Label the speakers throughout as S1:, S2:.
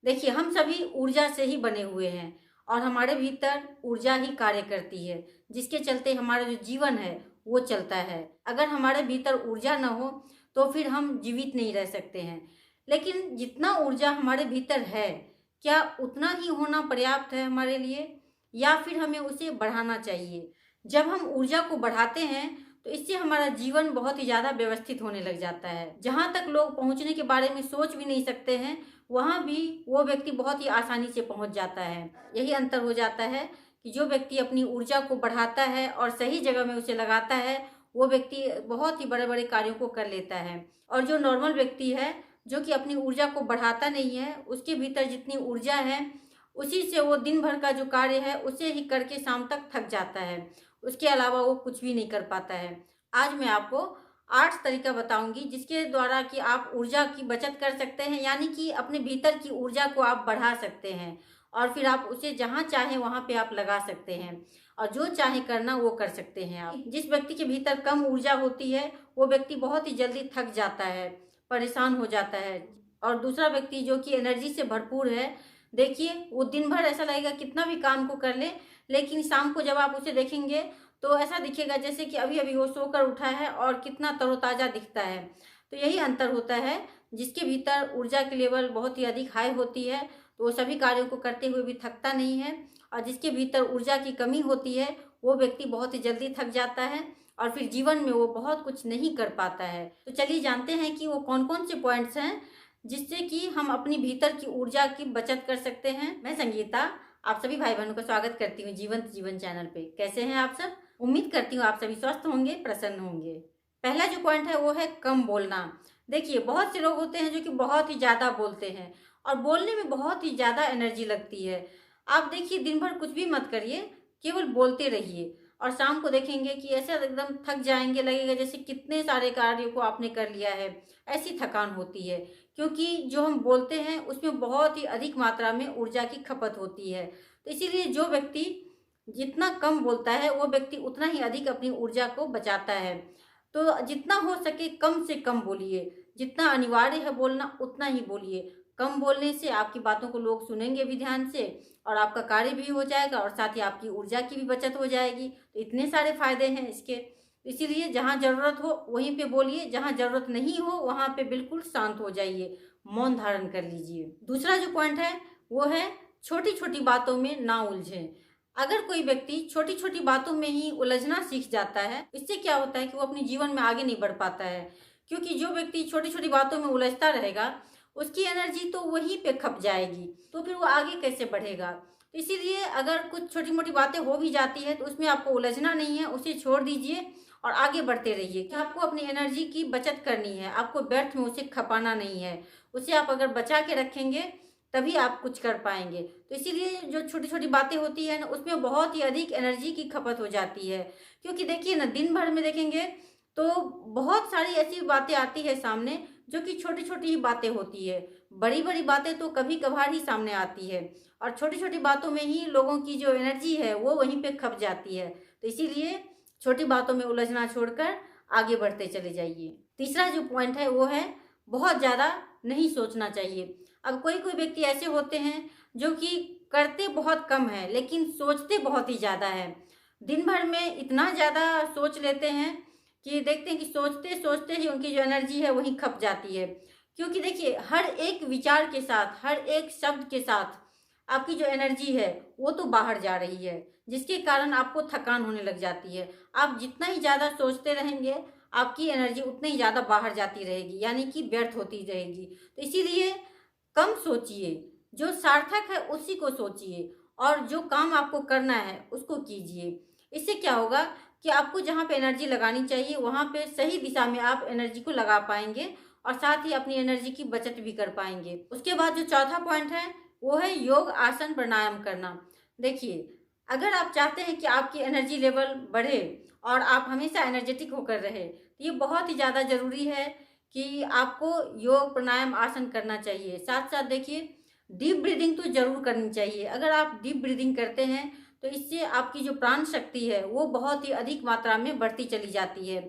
S1: देखिए, हम सभी ऊर्जा से ही बने हुए हैं और हमारे भीतर ऊर्जा ही कार्य करती है, जिसके चलते हमारा जो जीवन है वो चलता है। अगर हमारे भीतर ऊर्जा न हो तो फिर हम जीवित नहीं रह सकते हैं। लेकिन जितना ऊर्जा हमारे भीतर है, क्या उतना ही होना पर्याप्त है हमारे लिए, या फिर हमें उसे बढ़ाना चाहिए? जब हम ऊर्जा को बढ़ाते हैं तो इससे हमारा जीवन बहुत ही ज़्यादा व्यवस्थित होने लग जाता है। जहाँ तक लोग पहुँचने के बारे में सोच भी नहीं सकते हैं, वहाँ भी वो व्यक्ति बहुत ही आसानी से पहुँच जाता है। यही अंतर हो जाता है कि जो व्यक्ति अपनी ऊर्जा को बढ़ाता है और सही जगह में उसे लगाता है, वो व्यक्ति बहुत ही बड़े-बड़े कार्यों को कर लेता है। और जो नॉर्मल व्यक्ति है, जो कि अपनी ऊर्जा को बढ़ाता नहीं है, उसके भीतर जितनी ऊर्जा है, उसी से वो दिन भर का जो कार्य है, उसे ही करके शाम तक थक जाता है। उसके अलावा वो कुछ भी नहीं कर पाता है। आज मैं आपको 8 तरीका बताऊँगी जिसके द्वारा कि आप ऊर्जा की बचत कर सकते हैं, यानी कि अपने भीतर की ऊर्जा को आप बढ़ा सकते हैं और फिर आप उसे जहाँ चाहें वहाँ पे आप लगा सकते हैं और जो चाहे करना वो कर सकते हैं आप। जिस व्यक्ति के भीतर कम ऊर्जा होती है, वो व्यक्ति बहुत ही जल्दी थक जाता है, परेशान हो जाता है। और दूसरा व्यक्ति जो कि एनर्जी से भरपूर है, देखिए वो दिन भर ऐसा लगेगा कितना भी काम को कर ले, लेकिन शाम को जब आप उसे देखेंगे तो ऐसा दिखेगा जैसे कि अभी-अभी वो सोकर उठा है और कितना तरोताज़ा दिखता है। तो यही अंतर होता है, जिसके भीतर ऊर्जा की लेवल बहुत ही अधिक हाई होती है, तो वो सभी कार्यों को करते हुए भी थकता नहीं है, और जिसके भीतर ऊर्जा की कमी होती है, वो व्यक्ति बहुत ही जल्दी थक जाता है और फिर जीवन में वो बहुत कुछ नहीं कर पाता है। तो चलिए जानते हैं कि वो कौन-कौन से पॉइंट्स हैं, जिससे कि हम अपनी भीतर की ऊर्जा की बचत कर सकते हैं। मैं संगीता आप सभी भाई-बहनों का स्वागत करती हूँ जीवंत जीवन चैनल पे। कैसे हैं आप सब? उम्मीद करती हूँ आप सभी स्वस्थ होंगे, प्रसन्न होंगे। पहला जो पॉइंट है वो है कम बोलना। देखिए, बहुत से लोग होते हैं जो कि बहुत ही ज़्यादा बोलते हैं और बोलने में बहुत ही ज़्यादा एनर्जी लगती है। आप देखिए, दिन भर कुछ भी मत करिए, केवल बोलते रहिए और शाम को देखेंगे कि ऐसा एकदम थक जाएँगे, लगेगा जैसे कितने सारे कार्यों को आपने कर लिया है, ऐसी थकान होती है। क्योंकि जो हम बोलते हैं उसमें बहुत ही अधिक मात्रा में ऊर्जा की खपत होती है। तो इसीलिए जो व्यक्ति जितना कम बोलता है, वो व्यक्ति उतना ही अधिक अपनी ऊर्जा को बचाता है। तो जितना हो सके कम से कम बोलिए, जितना अनिवार्य है बोलना उतना ही बोलिए। कम बोलने से आपकी बातों को लोग सुनेंगे भी ध्यान से और आपका कार्य भी हो जाएगा और साथ ही आपकी ऊर्जा की भी बचत हो जाएगी। तो इतने सारे फ़ायदे हैं इसके। इसीलिए जहाँ ज़रूरत हो वहीं पे बोलिए, जहाँ ज़रूरत नहीं हो वहाँ पे बिल्कुल शांत हो जाइए, मौन धारण कर लीजिए। दूसरा जो पॉइंट है, वो है छोटी-छोटी बातों में ना उलझें। अगर कोई व्यक्ति छोटी-छोटी बातों में ही उलझना सीख जाता है, इससे क्या होता है कि वो अपने जीवन में आगे नहीं बढ़ पाता है। क्योंकि जो व्यक्ति छोटी-छोटी बातों में उलझता रहेगा, उसकी एनर्जी तो वहीं पे खप जाएगी, तो फिर वो आगे कैसे बढ़ेगा? तो इसीलिए अगर कुछ छोटी-मोटी बातें हो भी जाती है, तो उसमें आपको उलझना नहीं है, उसे छोड़ दीजिए और आगे बढ़ते रहिए कि आपको अपनी एनर्जी की बचत करनी है, आपको व्यर्थ में उसे खपाना नहीं है। उसे आप अगर बचा के रखेंगे, तभी आप कुछ कर पाएँगे। तो इसीलिए जो छोटी-छोटी बातें होती हैं ना, उसमें बहुत ही अधिक एनर्जी की खपत हो जाती है। क्योंकि देखिए ना, दिन भर में देखेंगे तो बहुत सारी ऐसी बातें आती है सामने, जो कि छोटी-छोटी ही बातें होती है। बड़ी-बड़ी बातें तो कभी-कभार ही सामने आती है और छोटी-छोटी बातों में ही लोगों की जो एनर्जी है, वो वहीं पे खप जाती है। तो इसीलिए छोटी बातों में उलझना छोड़कर आगे बढ़ते चले जाइए। तीसरा जो पॉइंट है, वो है बहुत ज़्यादा नहीं सोचना चाहिए। अब कोई-कोई व्यक्ति ऐसे होते हैं जो कि करते बहुत कम है, लेकिन सोचते बहुत ही ज़्यादा है। दिन भर में इतना ज़्यादा सोच लेते हैं कि देखते हैं कि सोचते-सोचते ही उनकी जो एनर्जी है वहीं खप जाती है। क्योंकि देखिए, हर एक विचार के साथ, हर एक शब्द के साथ आपकी जो एनर्जी है वो तो बाहर जा रही है, जिसके कारण आपको थकान होने लग जाती है। आप जितना ही ज़्यादा सोचते रहेंगे, आपकी एनर्जी उतनी ही ज़्यादा बाहर जाती रहेगी, यानी कि व्यर्थ होती रहेगी। तो इसीलिए कम सोचिए, जो सार्थक है उसी को सोचिए और जो काम आपको करना है उसको कीजिए। इससे क्या होगा कि आपको जहाँ पे एनर्जी लगानी चाहिए वहाँ पे सही दिशा में आप एनर्जी को लगा पाएँगे और साथ ही अपनी एनर्जी की बचत भी कर पाएँगे। उसके बाद जो चौथा पॉइंट है, वो है योग, आसन, प्राणायाम करना। देखिए, अगर आप चाहते हैं कि आपकी एनर्जी लेवल बढ़े और आप हमेशा एनर्जेटिक होकर रहे, तो ये बहुत ही ज़्यादा ज़रूरी है कि आपको योग, प्राणायाम, आसन करना चाहिए। साथ-साथ देखिए, डीप ब्रीदिंग तो ज़रूर करनी चाहिए। अगर आप डीप ब्रीदिंग करते हैं, तो इससे आपकी जो प्राण शक्ति है, वो बहुत ही अधिक मात्रा में बढ़ती चली जाती है।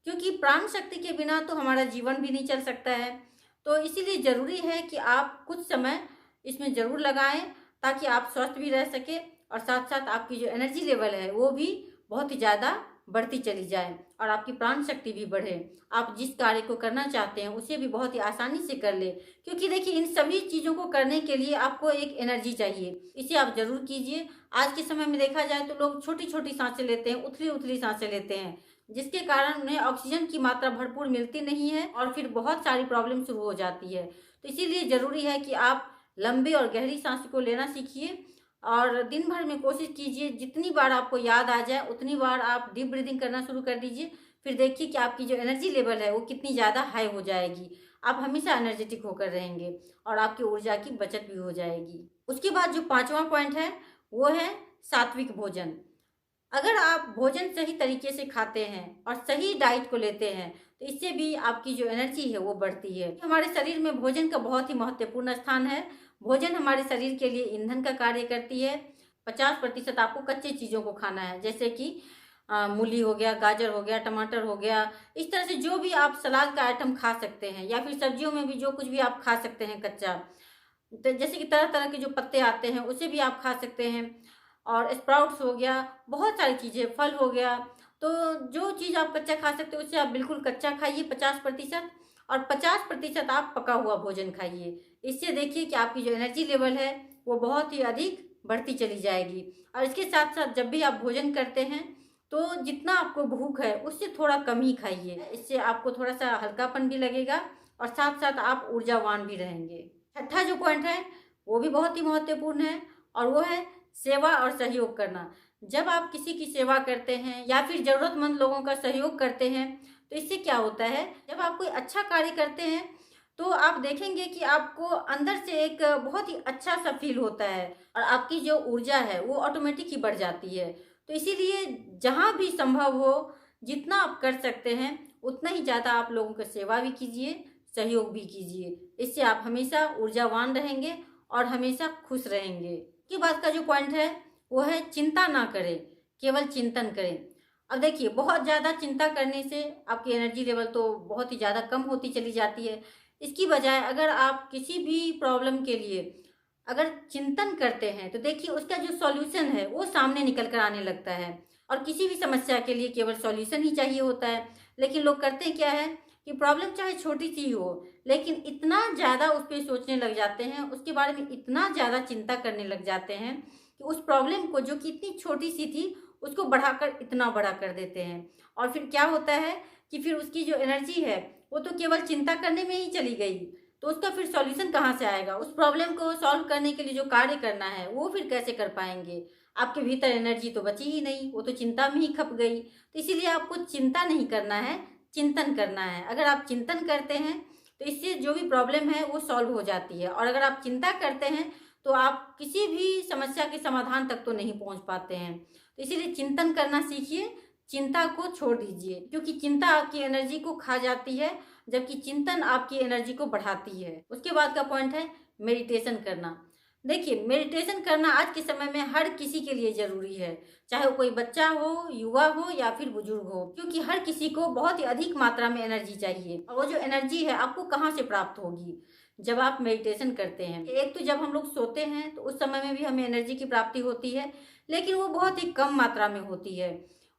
S1: क्योंकि प्राण शक्ति के बिना तो हमारा जीवन भी नहीं चल सकता है। तो इसीलिए ज़रूरी है कि आप कुछ समय इसमें ज़रूर लगाएं ताकि आप स्वस्थ भी रह सके और साथ साथ आपकी जो एनर्जी लेवल है वो भी बहुत ही ज़्यादा बढ़ती चली जाए और आपकी प्राण शक्ति भी बढ़े। आप जिस कार्य को करना चाहते हैं उसे भी बहुत ही आसानी से कर ले, क्योंकि देखिए इन सभी चीज़ों को करने के लिए आपको एक एनर्जी चाहिए। इसे आप ज़रूर कीजिए। आज के समय में देखा जाए तो लोग छोटी छोटी सांसें लेते हैं, उथली उथली सांसें लेते हैं, जिसके कारण उन्हें ऑक्सीजन की मात्रा भरपूर मिलती नहीं है और फिर बहुत सारी प्रॉब्लम शुरू हो जाती है। तो इसीलिए ज़रूरी है कि आप लंबी और गहरी सांस को लेना सीखिए और दिन भर में कोशिश कीजिए जितनी बार आपको याद आ जाए उतनी बार आप डीप ब्रीदिंग करना शुरू कर दीजिए। फिर देखिए कि आपकी जो एनर्जी लेवल है वो कितनी ज़्यादा हाई हो जाएगी। आप हमेशा एनर्जेटिक होकर रहेंगे और आपकी ऊर्जा की बचत भी हो जाएगी। उसके बाद जो 5वां पॉइंट है वो है सात्विक भोजन। अगर आप भोजन सही तरीके से खाते हैं और सही डाइट को लेते हैं तो इससे भी आपकी जो एनर्जी है वो बढ़ती है। हमारे शरीर में भोजन का बहुत ही महत्वपूर्ण स्थान है। भोजन हमारे शरीर के लिए ईंधन का कार्य करती है। 50% आपको कच्चे चीज़ों को खाना है, जैसे कि मूली हो गया, गाजर हो गया, टमाटर हो गया। इस तरह से जो भी आप सलाद का आइटम खा सकते हैं या फिर सब्जियों में भी जो कुछ भी आप खा सकते हैं कच्चा, तो जैसे कि तरह तरह के जो पत्ते आते हैं उसे भी आप खा सकते हैं। और स्प्राउट्स हो गया, बहुत सारी चीज़ें, फल हो गया। तो जो चीज़ आप कच्चा खा सकते हो उसे आप बिल्कुल कच्चा खाइए 50%, और 50% आप पका हुआ भोजन खाइए। इससे देखिए कि आपकी जो एनर्जी लेवल है वो बहुत ही अधिक बढ़ती चली जाएगी। और इसके साथ साथ जब भी आप भोजन करते हैं तो जितना आपको भूख है उससे थोड़ा कम ही खाइए। इससे आपको थोड़ा सा हल्कापन भी लगेगा और साथ साथ आप ऊर्जावान भी रहेंगे। छठा जो पॉइंट है वो भी बहुत ही महत्वपूर्ण है और वो है सेवा और सहयोग करना। जब आप किसी की सेवा करते हैं या फिर ज़रूरतमंद लोगों का सहयोग करते हैं तो इससे क्या होता है, जब आप कोई अच्छा कार्य करते हैं तो आप देखेंगे कि आपको अंदर से एक बहुत ही अच्छा सा फील होता है और आपकी जो ऊर्जा है वो ऑटोमेटिक ही बढ़ जाती है। तो इसीलिए जहाँ भी संभव हो जितना आप कर सकते हैं उतना ही ज़्यादा आप लोगों की सेवा भी कीजिए, सहयोग भी कीजिए। इससे आप हमेशा ऊर्जावान रहेंगे और हमेशा खुश रहेंगे। की बात का जो पॉइंट है वो है चिंता ना करें, केवल चिंतन करें। अब देखिए बहुत ज़्यादा चिंता करने से आपकी एनर्जी लेवल तो बहुत ही ज़्यादा कम होती चली जाती है। इसकी बजाय अगर आप किसी भी प्रॉब्लम के लिए अगर चिंतन करते हैं तो देखिए उसका जो सॉल्यूशन है वो सामने निकल कर आने लगता है। और किसी भी समस्या के लिए केवल सॉल्यूशन ही चाहिए होता है, लेकिन लोग करते क्या है कि प्रॉब्लम चाहे छोटी सी हो लेकिन इतना ज़्यादा उस पर सोचने लग जाते हैं, उसके बारे में इतना ज़्यादा चिंता करने लग जाते हैं कि उस प्रॉब्लम को जो कि इतनी छोटी सी थी उसको बढ़ाकर इतना बड़ा कर देते हैं। और फिर क्या होता है कि फिर उसकी जो एनर्जी है वो तो केवल चिंता करने में ही चली गई, तो उसका फिर सॉल्यूशन कहाँ से आएगा? उस प्रॉब्लम को सॉल्व करने के लिए जो कार्य करना है वो फिर कैसे कर पाएंगे? आपके भीतर एनर्जी तो बची ही नहीं, वो तो चिंता में ही खप गई। तो इसीलिए आपको चिंता नहीं करना है, चिंतन करना है। अगर आप चिंतन करते हैं तो इससे जो भी प्रॉब्लम है वो सॉल्व हो जाती है, और अगर आप चिंता करते हैं तो आप किसी भी समस्या के समाधान तक तो नहीं पहुंच पाते हैं। तो इसीलिए चिंतन करना सीखिए, चिंता को छोड़ दीजिए, क्योंकि चिंता आपकी एनर्जी को खा जाती है जबकि चिंतन आपकी एनर्जी को बढ़ाती है। उसके बाद का पॉइंट है मेडिटेशन करना। देखिए मेडिटेशन करना आज के समय में हर किसी के लिए ज़रूरी है, चाहे वो कोई बच्चा हो, युवा हो या फिर बुजुर्ग हो, क्योंकि हर किसी को बहुत ही अधिक मात्रा में एनर्जी चाहिए। और वो जो एनर्जी है आपको कहाँ से प्राप्त होगी? जब आप मेडिटेशन करते हैं। एक तो जब हम लोग सोते हैं तो उस समय में भी हमें एनर्जी की प्राप्ति होती है, लेकिन वो बहुत ही कम मात्रा में होती है।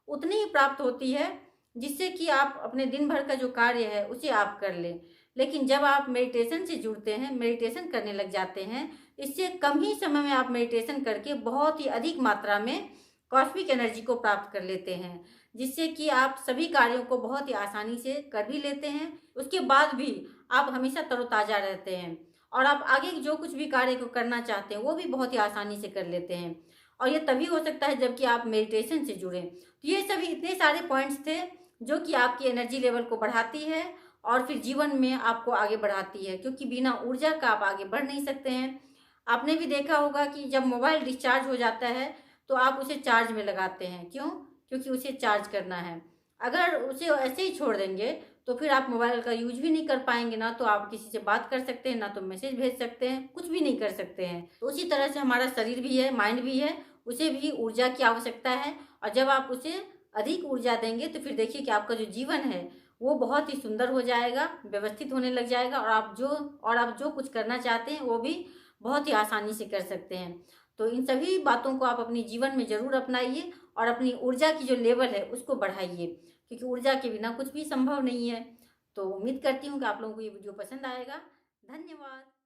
S1: उतनी ही प्राप्त होती है जिससे कि आप अपने दिन भर का जो कार्य है उसे आप कर लें। लेकिन जब आप मेडिटेशन से जुड़ते हैं, मेडिटेशन करने लग जाते हैं, इससे कम ही समय में आप मेडिटेशन करके बहुत ही अधिक मात्रा में कॉस्मिक एनर्जी को प्राप्त कर लेते हैं, जिससे कि आप सभी कार्यों को बहुत ही आसानी से कर भी लेते हैं। उसके बाद भी आप हमेशा तरोताज़ा रहते हैं और आप आगे जो कुछ भी कार्य को करना चाहते हैं वो भी बहुत ही आसानी से कर लेते हैं। और ये तभी हो सकता है जबकि आप मेडिटेशन से जुड़ें। तो ये सभी इतने सारे पॉइंट्स थे जो कि आपकी एनर्जी लेवल को बढ़ाती है और फिर जीवन में आपको आगे बढ़ाती है, क्योंकि बिना ऊर्जा का आप आगे बढ़ नहीं सकते हैं। आपने भी देखा होगा कि जब मोबाइल डिस्चार्ज हो जाता है तो आप उसे चार्ज में लगाते हैं, क्यों? क्योंकि उसे चार्ज करना है। अगर उसे ऐसे ही छोड़ देंगे तो फिर आप मोबाइल का यूज भी नहीं कर पाएंगे, ना तो आप किसी से बात कर सकते हैं, ना तो मैसेज भेज सकते हैं, कुछ भी नहीं कर सकते हैं। तो उसी तरह से हमारा शरीर भी है, माइंड भी है, उसे भी ऊर्जा की आवश्यकता है। और जब आप उसे अधिक ऊर्जा देंगे तो फिर देखिए कि आपका जो जीवन है वो बहुत ही सुंदर हो जाएगा, व्यवस्थित होने लग जाएगा, और आप जो कुछ करना चाहते हैं वो भी बहुत ही आसानी से कर सकते हैं। तो इन सभी बातों को आप अपने जीवन में ज़रूर अपनाइए और अपनी ऊर्जा की जो लेवल है उसको बढ़ाइए, क्योंकि ऊर्जा के बिना कुछ भी संभव नहीं है। तो उम्मीद करती हूँ कि आप लोगों को ये वीडियो पसंद आएगा। धन्यवाद।